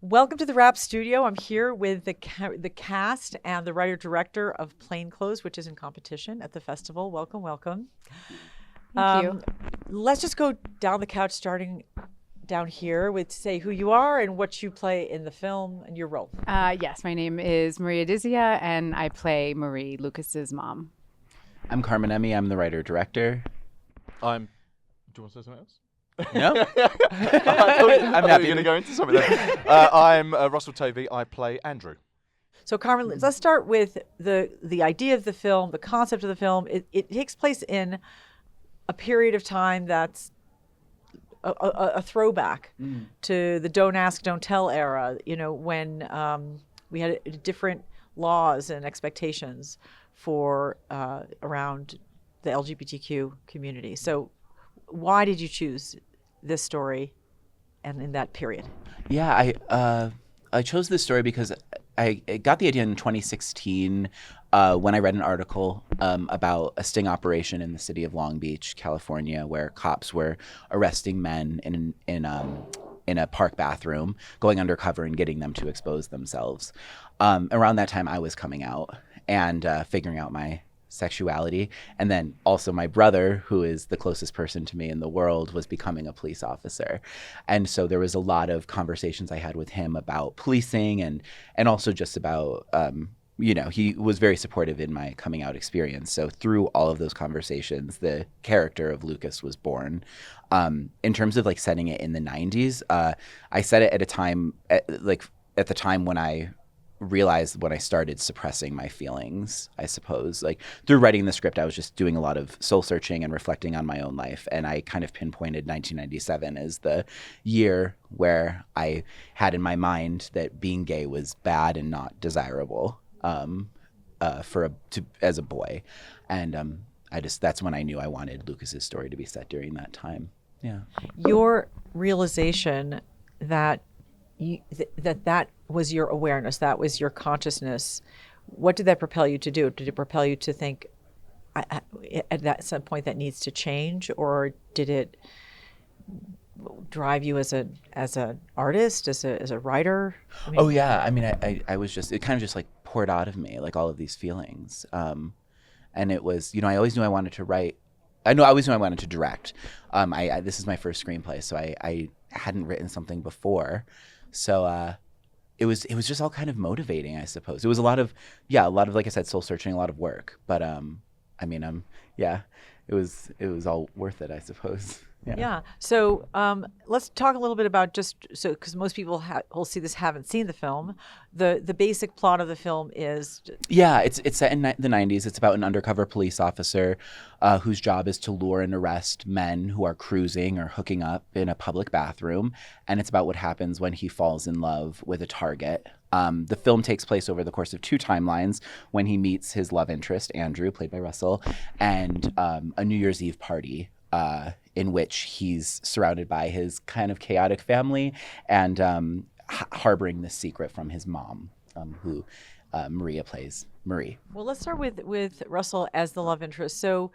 Welcome to the Wrap Studio. I'm here with the cast and the writer-director of Plainclothes, which is in competition at the festival. Welcome, welcome. Thank you. Let's just go down the couch, starting down here with say who you are and what you play in the film and your role. Yes, my name is Maria Dizia, and I play Marie, Lucas's mom. I'm Carmen Emmy. I'm the writer-director. Do you want to say something else? No? I'm happy. You're going to go into something then. I'm Russell Tovey. I play Andrew. So Carmen, let's start with the idea of the film, the concept of the film. It takes place in a period of time that's a throwback to the Don't Ask, Don't Tell era, when we had different laws and expectations for around the LGBTQ community. So why did you choose this story and in that period? Yeah, I chose this story because I got the idea in 2016 when I read an article about a sting operation in the city of Long Beach, California, where cops were arresting men in a park bathroom, going undercover and getting them to expose themselves. Around that time, I was coming out and figuring out my sexuality. And then also my brother, who is the closest person to me in the world, was becoming a police officer. And so there was a lot of conversations I had with him about policing and also just about, he was very supportive in my coming out experience. So through all of those conversations, the character of Lucas was born. In terms of like setting it in the 90s, I set it at a time, at the time when I realized when I started suppressing my feelings, I suppose. Like through writing the script, I was just doing a lot of soul searching and reflecting on my own life. And I kind of pinpointed 1997 as the year where I had in my mind that being gay was bad and not desirable as a boy. And that's when I knew I wanted Lucas's story to be set during that time. Yeah. Your realization that that was your awareness, that was your consciousness. What did that propel you to do? Did it propel you to think at some point that needs to change, or did it drive you as an artist, as a writer? Oh yeah, I mean, I was just, it kind of just like poured out of me, like all of these feelings, and it was, I always knew I wanted to write. I always knew I wanted to direct. This is my first screenplay, so I hadn't written something before. So it was just all kind of motivating, I suppose. It was a lot of, like I said, soul searching, a lot of work. But it was all worth it, I suppose. Yeah. So let's talk a little bit about because most people who'll see this haven't seen the film. The basic plot of the film is. Yeah, it's set in the 90s. It's about an undercover police officer whose job is to lure and arrest men who are cruising or hooking up in a public bathroom. And it's about what happens when he falls in love with a target. The film takes place over the course of 2 timelines when he meets his love interest, Andrew, played by Russell, and a New Year's Eve party in which he's surrounded by his kind of chaotic family and harboring this secret from his mom, who Maria plays, Marie. Well, let's start with Russell as the love interest. So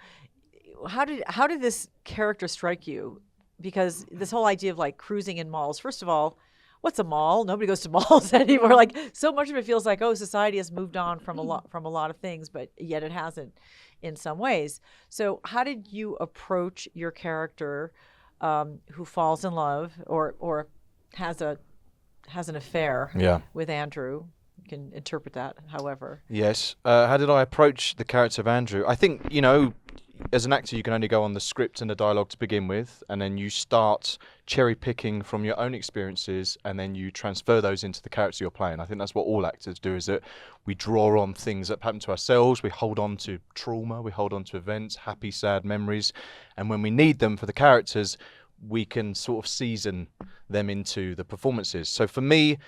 how did this character strike you? Because this whole idea of like cruising in malls, first of all, what's a mall? Nobody goes to malls anymore. Like so much of it feels like, society has moved on from a lot of things, but yet it hasn't in some ways. So how did you approach your character who falls in love or has an affair with Andrew? You can interpret that however. Yes. How did I approach the character of Andrew? I think, as an actor, you can only go on the script and the dialogue to begin with, and then you start cherry picking from your own experiences, and then you transfer those into the character you're playing. I think that's what all actors do, is that we draw on things that happen to ourselves, we hold on to trauma, we hold on to events, happy, sad memories, and when we need them for the characters, we can sort of season them into the performances. So for me,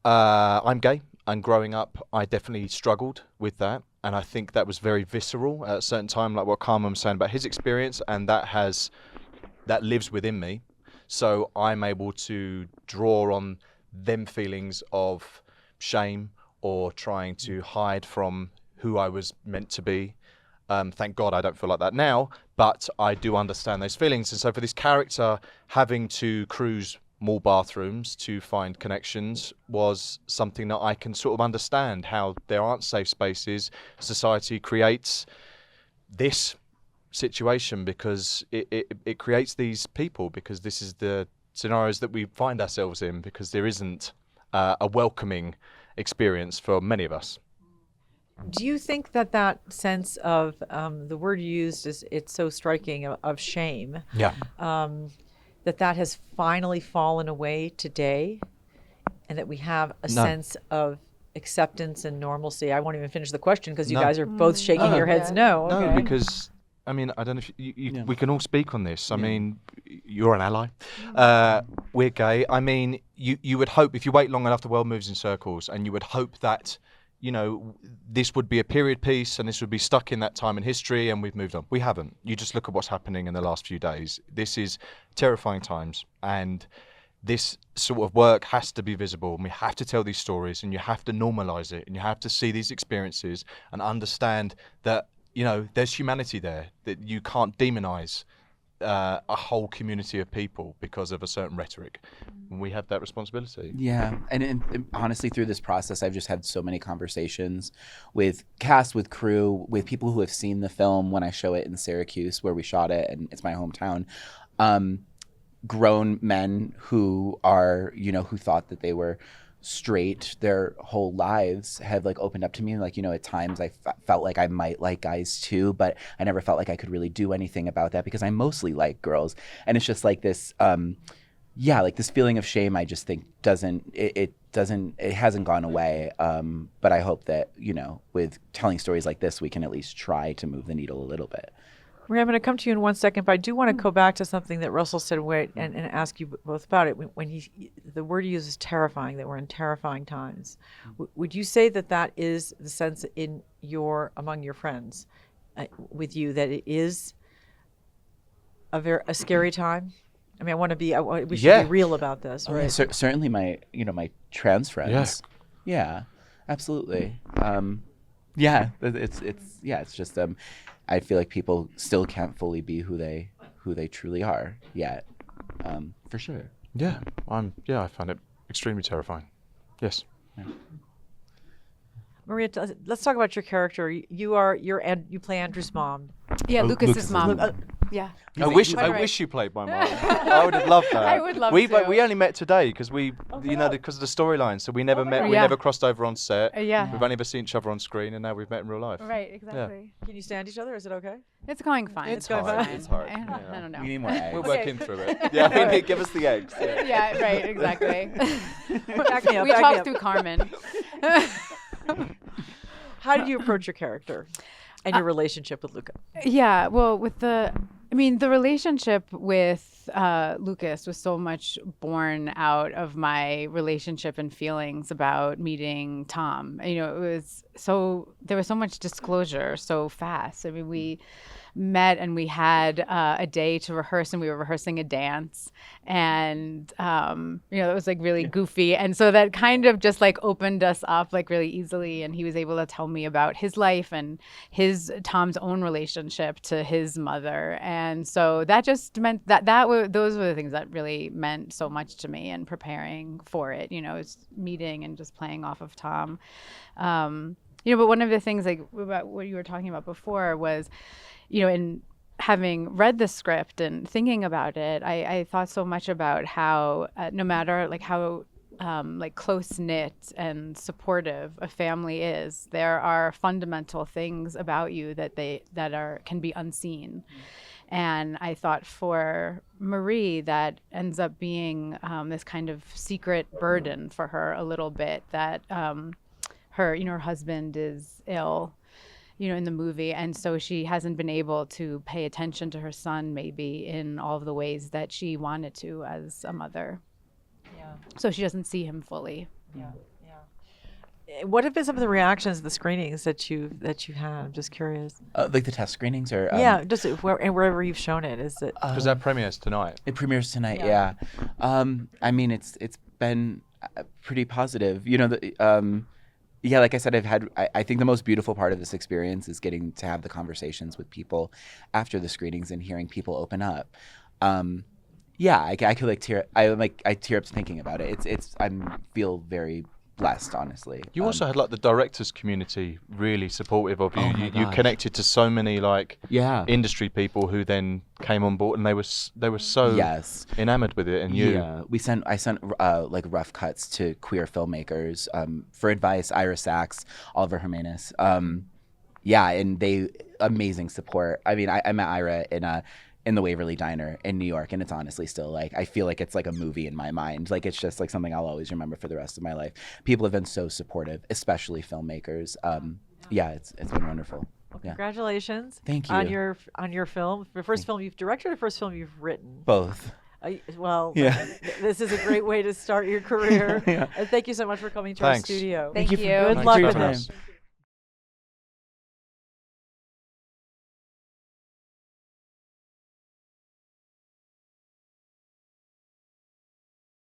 I'm gay, and growing up, I definitely struggled with that. And I think that was very visceral at a certain time, like what Carmen was saying about his experience, and that lives within me. So I'm able to draw on them feelings of shame or trying to hide from who I was meant to be. Thank God I don't feel like that now, but I do understand those feelings. And so for this character having to cruise mall bathrooms to find connections was something that I can sort of understand, how there aren't safe spaces. Society creates this situation because it creates these people, because this is the scenarios that we find ourselves in, because there isn't a welcoming experience for many of us. Do you think that that sense of the word you used is it's so striking of shame, Yeah. that has finally fallen away today, and that we have a No. sense of acceptance and normalcy? I won't even finish the question because you No. guys are both shaking No. your heads. Yeah. No, No, okay. because I mean, I don't know if Yeah. we can all speak on this. I Yeah. mean, you're an ally. We're gay. I mean, you would hope, if you wait long enough, the world moves in circles, and you would hope that, you know, this would be a period piece and this would be stuck in that time in history and we've moved on. We haven't. You just look at what's happening in the last few days. This is terrifying times, and this sort of work has to be visible, and we have to tell these stories, and you have to normalize it, and you have to see these experiences and understand that, you know, there's humanity there, that you can't demonize a whole community of people because of a certain rhetoric. And we have that responsibility. Yeah, and honestly, through this process, I've just had so many conversations with cast, with crew, with people who have seen the film when I show it in Syracuse, where we shot it, and it's my hometown. Grown men who are, you know, who thought that they were straight their whole lives have like opened up to me, like, you know, at times I felt like I might like guys too, but I never felt like I could really do anything about that because I mostly like girls. And it's just like this like this feeling of shame, I just think it hasn't gone away, but I hope that, you know, with telling stories like this, we can at least try to move the needle a little bit. Maria, I'm going to come to you in 1 second, but I do want to go back to something that Russell said and ask you both about it. When the word he uses, terrifying, that we're in terrifying times. Would you say that is the sense among your friends with you, that it is a scary time? I mean, we should be real about this, Oh, right? yeah, certainly my trans friends. Yeah, absolutely. It's just I feel like people still can't fully be who they truly are yet, for sure. Yeah, I find it extremely terrifying. Yes. Yeah. Maria, let's talk about your character. You play Andrew's mom. Yeah, Lucas's Lucas's mom. mom. Yeah. I wish Right. you played my mom. I would have loved that. I would love we to. we only met today because because of the storyline. So we never met. We Yeah. never crossed over on set. Yeah. We've only ever seen each other on screen, and now we've met in real life. Right, exactly. Can you stand each other? Is it okay? It's going fine. It's going fine. It's hard. I don't know. We need more eggs. We're Okay. working through it. Yeah, we need, give us the eggs. Yeah. Yeah, right, exactly. Back me up. We back me talked up. through Carmen. How did you approach your character and your relationship with Luca? Yeah, well, the relationship with Lucas was so much born out of my relationship and feelings about meeting Tom. You know, there was so much disclosure so fast. I mean, we met and we had a day to rehearse, and we were rehearsing a dance, and it was like really goofy, and so that kind of just like opened us up like really easily, and he was able to tell me about his life and Tom's own relationship to his mother, and so that just meant those were the things that really meant so much to me in preparing for it. You know, it's meeting and just playing off of Tom. But one of the things like about what you were talking about before was, in having read the script and thinking about it, I thought so much about how no matter like how close knit and supportive a family is, there are fundamental things about you that can be unseen. And I thought for Marie, that ends up being this kind of secret burden for her a little bit, that her husband is ill, in the movie. And so she hasn't been able to pay attention to her son maybe in all of the ways that she wanted to as a mother. Yeah. So she doesn't see him fully. Yeah. What have been some of the reactions to the screenings that you had? I'm just curious. Like the test screenings, or just wherever you've shown it. Is it? Because that premieres tonight. It premieres tonight. Yeah. I mean, it's been pretty positive. Like I said, I think the most beautiful part of this experience is getting to have the conversations with people after the screenings and hearing people open up. Yeah, I could like tear. I tear up thinking about it. I feel very blessed, honestly. You also had like the directors community really supportive of you. Oh my You gosh. connected to so many like Yeah. industry people who then came on board, and they were so Yes. enamored with it. And you, Yeah, I sent like rough cuts to queer filmmakers for advice. Ira Sachs, Oliver Jimenez. Yeah, and they amazing support. I mean, I met Ira in the Waverly Diner in New York, and it's honestly still like I feel like it's like a movie in my mind. Like it's just like something I'll always remember for the rest of my life. People have been so supportive, especially filmmakers. Yeah, it's been wonderful. Yeah, Congratulations. Thank On you. your film, the first film you've directed, or first film you've written. Both. Well, Yeah. this is a great way to start your career. Yeah. And thank you so much for coming to our Thanks. studio. Thank you. Good Thanks luck for your with time. it.